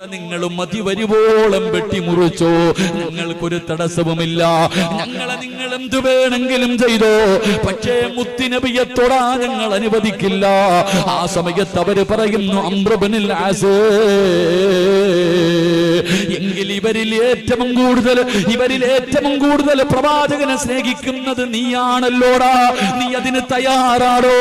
നിങ്ങളും മതിവരുവോളം വെട്ടിമുറിച്ചോ, ഞങ്ങൾക്കൊരു തടസ്സവുമില്ല. ഞങ്ങളെ നിങ്ങൾ എന്തു വേണമെങ്കിലും ചെയ്തോ, പക്ഷേ മുത്തുനബിയെ തൊടാൻ ഞങ്ങൾ അനുവദിക്കില്ല. ആ സമയത്ത് അവര് പറയുന്നു, അംർ ഇബ്നുൽ ആസ്, എങ്കിൽ ഇവരിൽ ഏറ്റവും കൂടുതൽ പ്രവാചകനെ സ്നേഹിക്കുന്നത് നീയാണല്ലോടാ. നീ അതിന് തയ്യാറാണോ?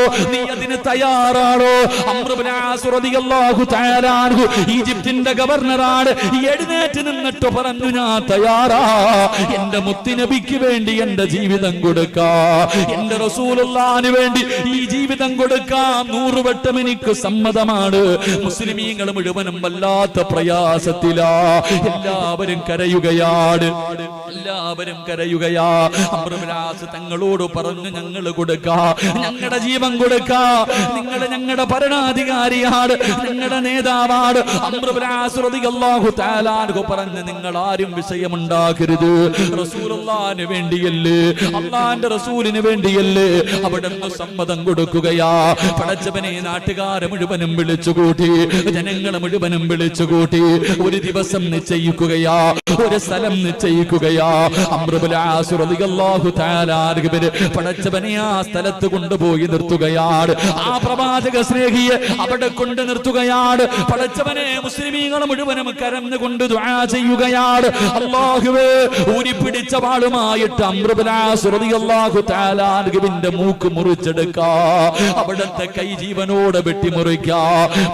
അംർ ഇബ്നുൽ ആസ് റളിയല്ലാഹു തആല അൻഹു ഈജിപ്തിന്റെ ഗവർണറാണ്. എഴുന്നേറ്റ് നിന്നിട്ട് പറഞ്ഞു, ഞാൻ തയ്യാറാ. എന്റെ മുത്തുനബിക്ക് വേണ്ടി എന്റെ ജീവിതം കൊടുക്കാം, എന്റെ റസൂലുള്ളാഹിന് വേണ്ടി ഈ ജീവിതം കൊടുക്കാം. 100 വട്ടം എനിക്ക് സമ്മതമാണ്. മുസ്ലിമീങ്ങൾ മുഴുവനും വല്ലാത്ത പ്രയാസത്തിലാ. എല്ലാവരും കരയുകയാണ്. അംർ ഇബ്നുൽ ആസ് തങ്ങളോട് പറഞ്ഞു, ഞങ്ങൾ കൊടുക്കാം, ഞങ്ങളുടെ ജീവൻ കൊടുക്കാം. നിങ്ങൾ ഞങ്ങളുടെ ഭരണാധികാരിയാണ്, ഞങ്ങളുടെ നേതാവാണ്. അംർ ഇബ്നുൽ ആസ് റളിയല്ലാഹു തആല അൻഹു പറഞ്ഞു, നിങ്ങൾ ആരും വിഷയമുണ്ടാക്കരുത്. റസൂലുള്ളാഹിന് വേണ്ടിയല്ലേ, അല്ലാഹുവിന്റെ റസൂലിന് വേണ്ടിയല്ലേ. അവിടുന്ന് സമ്മതം കൊടുക്കുകയാ. പടച്ചവനെ നാട്ടുകാരെ മുഴുവനും വിളിച്ചുകൂട്ടി, ജനങ്ങളെ മുഴുവനും വിളിച്ചുകൂട്ടി. ഒരു ദിവസം നിശ്ചയിക്കുകയാ, ഒരു സ്ഥലം നിശ്ചയിക്കുകയാ. അംർ ഇബ്നുൽ ആസ് റളിയല്ലാഹു തആല അൻഹു പടച്ചവനെ ആ സ്ഥലത്ത് കൊണ്ടുപോയി നിർത്തുകയാണ്. ആ പ്രവാചക സ്നേഹിയെ അവിടെ കൊണ്ട് നിർത്തുകയാണ്. പടച്ചവനെ മുസ്ലിമീങ്ങളെ മുഴുവനും കരഞ്ഞുകൊണ്ട് ദുആ ചെയ്യുകയാണ്. അല്ലാഹുവേ, ഊരിപ്പിടിച്ച വാളുമായിട്ട് അംർ ഇബ്നുൽ ആസ് റളിയല്ലാഹു തആല അൻഹുവിന്റെ മൂക്ക് മുറിച്ചെടുക്കാ, അവിടത്തെ കൈ ജീവനോടെ വെട്ടിമുറിക്കാ.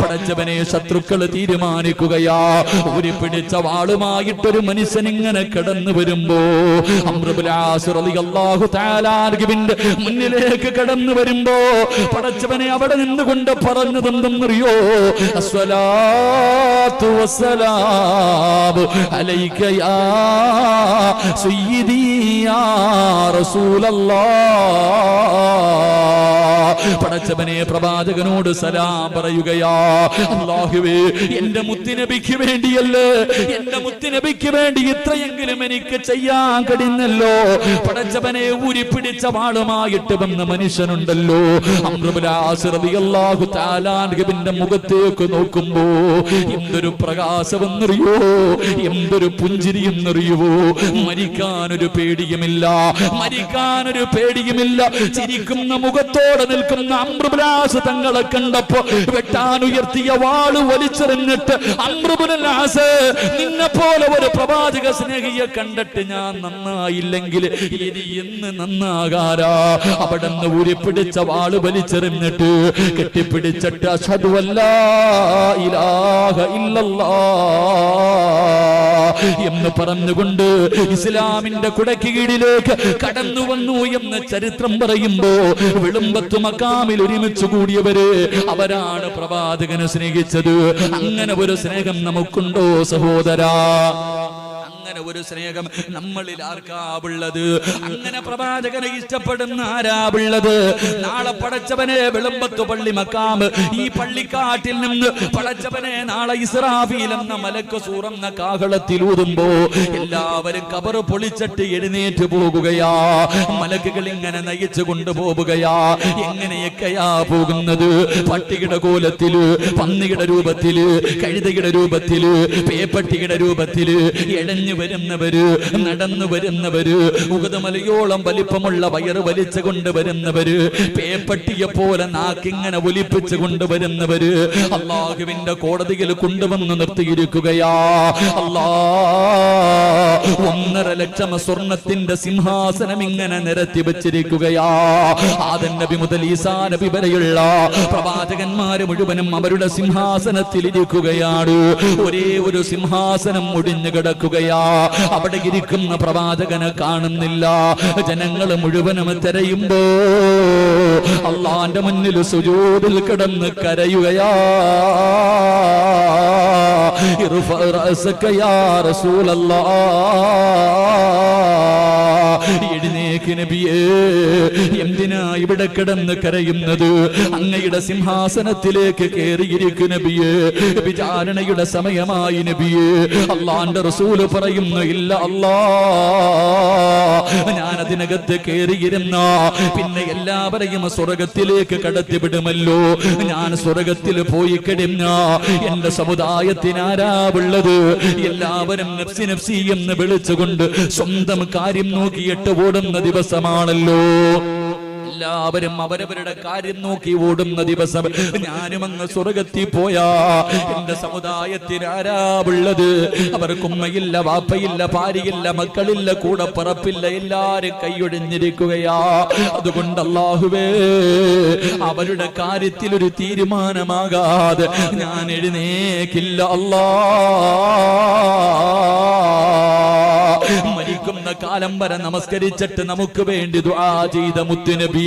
പടച്ചവനെ ശത്രുക്കൾ തീരുമാനിക്കുകയാ. ഊരിപ്പിടിച്ച വാളുമായിട്ടൊരു മനുഷ്യൻ ഇങ്ങനെ കടന്നു വരുമ്പോ അംർ ഇബ്നുൽ ആസ് റളിയല്ലാഹു തആല അൻഹുവിന്റെ മുന്നിലേക്ക് കടന്നു വരുമ്പോ പടച്ചവനെ അവിടെ നിന്നുകൊണ്ട് പറഞ്ഞതെന്തെന്നറിയോ? അസ്സലാത്തു വസ്സലാമു അലൈക യാ സയ്യിദി യാ റസൂലല്ലാഹ്. പടച്ചവനെ പ്രവാചകനോട് സലാം പറയുകയാ. അല്ലാഹുവേ, എന്റെ മുത്തുനബിക്ക് വേണ്ടിയല്ലേ, എന്റെ മുത്തുനബിക്ക് വേണ്ടി ഇത്രയെങ്കിലും എനിക്ക് ചെയ്യാൻ കഴിയുന്നല്ലോ. പടച്ചവനെ, ഊരിപ്പിടിച്ച വാളുമായിട്ട് വന്ന മനുഷ്യനുണ്ടല്ലോ. അംർ ഇബ്നുൽ ആസ് റളിയല്ലാഹു തആല അൻഹുവിന്റെ മുഖത്തേക്ക് നോക്കുമ്പോ എന്തൊരു പ്രകാശമെന്നറിയോ, എന്തൊരു പുഞ്ചിരിയെന്നറിയോ. മരിക്കാനൊരു പേടിയുമില്ല. ചിരിക്കുന്ന മുഖത്തോടെ നിൽക്കുന്ന അംർ ഇബ്നുൽ ആസ് തങ്ങളെ കണ്ടപ്പോ വെട്ടാനുയർത്തിയ വാള് വലിച്ചെറിഞ്ഞിട്ട്, അംർ ഇബ്നുൽ ആസ്, നിന്നെ പോലെ ഒരു പ്രവാചക സ്നേഹിയെ കണ്ടിട്ട് ഞാൻ നന്നായില്ലെങ്കിൽ ഇനി എന്ന് നന്നാകാരാ. അവിടെ നിന്ന് ഊരിപ്പിടിച്ച വാള് വലിച്ചെറിഞ്ഞിട്ട് കെട്ടിപ്പിടിച്ചിട്ട് അശ്ഹദു അല്ലാ ഇലാഹ ഇല്ലല്ലാഹ് എന്ന് പറഞ്ഞുകൊണ്ട് ഇസ്ലാമിന്റെ കുടയ്ക്ക് കീഴിലേക്ക് കടന്നു വന്നു എന്ന് ചരിത്രം പറയുമ്പോ വിളുമ്പത്ത് മക്കാമിൽ ഒരുമിച്ച് കൂടിയവര് അവരാണ് പ്രവാചകനെ സ്നേഹിച്ചത്. അങ്ങനെ ഒരു സ്നേഹം നമുക്കുണ്ടോ സഹോദരാ? അങ്ങനെ ഒരു സ്നേഹം നമ്മളിൽ ആർക്കാവുള്ളത്? അങ്ങനെ പ്രവാചകനെ ഇഷ്ടപ്പെടുന്ന ആരാവുള്ളത്? നാളെ പടച്ചവനെ വിളമ്പത്ത് പള്ളി മക്കാം, ഈ പള്ളിക്കാട്ടിൽ നിന്ന് പടച്ചവനെ നാളെ ഇസ്രാഫീൽ എന്ന മലക്ക് സൂറന്ന കാഹളത്തിൽ ഊതുമ്പോ എല്ലാവരും കബർ പൊളിച്ചിട്ട് എഴുന്നേറ്റ് പോകുകയാ. മലക്കുകൾ ഇങ്ങനെ നയിച്ചു കൊണ്ടുപോവുകയാ. എങ്ങനെയൊക്കെയാ പോകുന്നത്? പട്ടിയുടെ കോലത്തില്, പന്നിയുടെ രൂപത്തില്, കഴുതയുടെ രൂപത്തില്, പേപ്പട്ടിയുടെ രൂപത്തില് എഴഞ്ഞു വരുന്നവര്, നടന്നു വരുന്നവര്, ഉഗതമലയോളം വലിപ്പമുള്ള വയറ് വലിച്ചു കൊണ്ടുവരുന്നവര്, പേപ്പട്ടിയെ പോലെ നാക്കിങ്ങനെ ഒലിപ്പിച്ചു കൊണ്ടുവരുന്നവര് അല്ലാഹുവിന്റെ കോടതിയിൽ കൊണ്ടുവന്ന് നിർത്തിയിരിക്കുകയാ. അല്ലാ, 1.5 ലക്ഷം സ്വർണത്തിന്റെ സിംഹാസനം ഇങ്ങനെ നിരത്തി വെച്ചിരിക്കുകയാ. ആദം നബി മുതൽ ഈസാ നബി വരെയുള്ള പ്രവാചകന്മാര് മുഴുവനും അവരുടെ സിംഹാസനത്തിൽ ഇരിക്കുകയാണ്. ഒരേ ഒരു സിംഹാസനം ഒടിഞ്ഞു കിടക്കുകയാ. അവിടെ ഇരിക്കുന്ന പ്രവാചകനെ കാണുന്നില്ല. ജനങ്ങൾ മുഴുവനും തിരയുമ്പോ അള്ളാന്റെ മുന്നിൽ സുജൂദിൽ കിടന്ന് കരയുകയാ. ഇർഫഅ റഅസക യാ റസൂലല്ലാഹ്, എഴുന്നേക്ക് നബിയേ, എന്തിനാ ഇവിടെ കിടന്ന് കരയുന്നത്? അങ്ങയുടെ സിംഹാസനത്തിലേക്ക് കേറിയിരിക്കും നബിയേ, വിചാരണയുടെ സമയമായി നബിയേ. അള്ളാന്റെ റസൂല് പറയുന്നു, ഇല്ല അല്ലാ, ഞാൻ അതിനകത്ത് കേറിയിരുന്ന പിന്നെ എല്ലാവരെയും സ്വർഗത്തിലേക്ക് കടത്തിവിടുമല്ലോ. ഞാൻ സ്വർഗത്തിൽ പോയി കഴിഞ്ഞ എന്റെ സമുദായത്തിന് ആരാവുള്ളത്? എല്ലാവരും നഫ്സി നഫ്സി എന്ന് വിളിച്ചുകൊണ്ട് സ്വന്തം കാര്യം നോക്കിയിട്ട് ഓടുന്ന ദിവസമാണല്ലോ. എല്ലാവരും അവരവരുടെ കാര്യം നോക്കി ഓടുന്ന ദിവസം ഞാനും അങ്ങ് സ്വർഗത്തിൽ പോയാ എന്റെ സമുദായത്തിന് ആരാവുള്ളത്? അവർക്ക് ഉമ്മയില്ല, വാപ്പയില്ല, ഭാര്യയില്ല, മക്കളില്ല, കൂടെ പറപ്പില്ല, എല്ലാരും കൈയൊഴിഞ്ഞിരിക്കുകയാ. അതുകൊണ്ട് അല്ലാഹുവേ, അവരുടെ കാര്യത്തിൽ ഒരു തീരുമാനമാകാതെ ഞാൻ എഴുന്നേക്കില്ല അല്ലാ. മരിക്കുന്ന കാലം വരെ നമസ്കരിച്ചിട്ട് നമുക്ക് വേണ്ടി ദുആ ചെയ്ത മുത്തുനബി,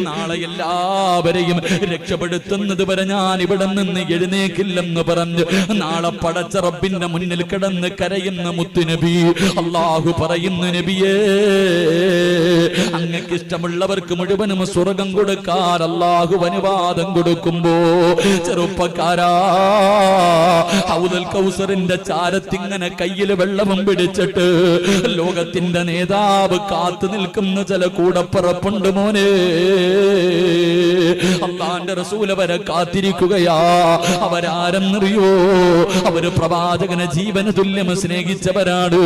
നാളെ എല്ലാവരെയും രക്ഷപ്പെടുത്തുന്നത് വരെ ഞാൻ ഇവിടെ നിന്ന് എഴുന്നേക്കില്ലെന്ന് പറഞ്ഞു നാളെ പടച്ച റബ്ബിന്റെ മുന്നിൽ കിടന്ന് കരയുന്ന മുത്തുനബി. അല്ലാഹു പറയുന്നു, നബിയേ, അങ്ങക്ക് ഇഷ്ടമുള്ളവർക്ക് മുഴുവനും സ്വർഗം കൊടുക്കാൻ അല്ലാഹു അനുവാദം കൊടുക്കുമ്പോ, ചെറുപ്പക്കാരാ, ഹൗദുൽ കൗസറിന്റെ ചാരത്തിങ്ങനെ കയ്യിൽ വെള്ളവും പിടിച്ചിട്ട് ലോകത്തിന്റെ നേതാവ് കാത്തു നിൽക്കുന്ന ചില കൂടപ്പറപ്പുണ്ട് മോനെ. അല്ലാഹുവിന്റെ റസൂൽ അവരെ കാത്തിരിക്കുകയാ. അവരാരെന്നറിയോ? അവര് പ്രവാചകനെ ജീവന തുല്യം സ്നേഹിച്ചവരാണ്.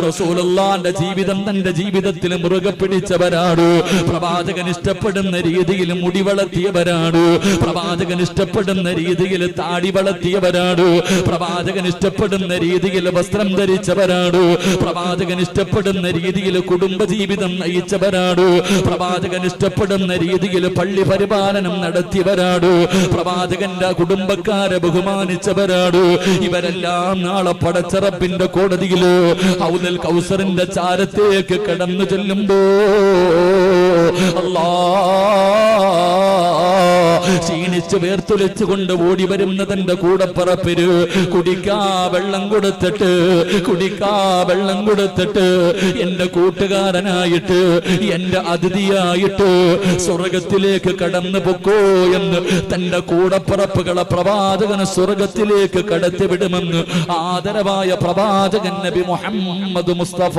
റസൂലുള്ളാഹിന്റെ ജീവിതം തന്റെ ജീവിതത്തിൽ മുറുകെ പിടിച്ചവരാണ്. പ്രവാചകൻ ഇഷ്ടപ്പെടുന്ന രീതിയിൽ മുടി വളർത്തിയവരാണ്. പ്രവാചകൻ ഇഷ്ടപ്പെടുന്ന രീതിയിൽ താടി വളർത്തിയവരാണ്. പ്രവാചകൻ ഇഷ്ടപ്പെടുന്ന രീതിയിൽ വസ്ത്രം ധരിച്ചവരാണ്. പ്രവാചകൻ ഇഷ്ടപ്പെടുന്ന രീതിയിൽ കുടുംബജീവിതം നയിച്ചവരാണ്. പ്രവാചകൻ ഇഷ്ടപ്പെടുന്ന രീതിയിൽ പള്ളി പരിപാലനം നടത്തിയവരാണ്. പ്രവാചകന്റെ കുടുംബക്കാരെ ബഹുമാനിച്ചവരാണ്. ഇവരെല്ലാം നാളെ പടച്ച റബ്ബിന്റെ കോടതിയിൽ ഹൗദുൽ കൗസറിന്റെ ചാരത്തേക്ക് കടന്നു ചെല്ലുമ്പോ ക്ഷീണിച്ച് വേർത്തൊലിച്ചു കൊണ്ട് ഓടി വരുന്ന തന്റെ കൂടപ്പറപ്പിന് കുടിക്കാ വെള്ളം കൊടുത്തിട്ട് എന്റെ കൂട്ടുകാരനായിട്ട്, എന്റെ അതിഥിയായിട്ട് സ്വർഗത്തിലേക്ക് കടന്നു പൊക്കോ എന്ന് തന്റെ കൂടപ്പറപ്പുകളെ പ്രവാചകന് സ്വർഗത്തിലേക്ക് കടത്തിവിടുമെന്ന് ആദരവായ പ്രവാചകൻ നബി മുഹമ്മദ് മുസ്തഫ.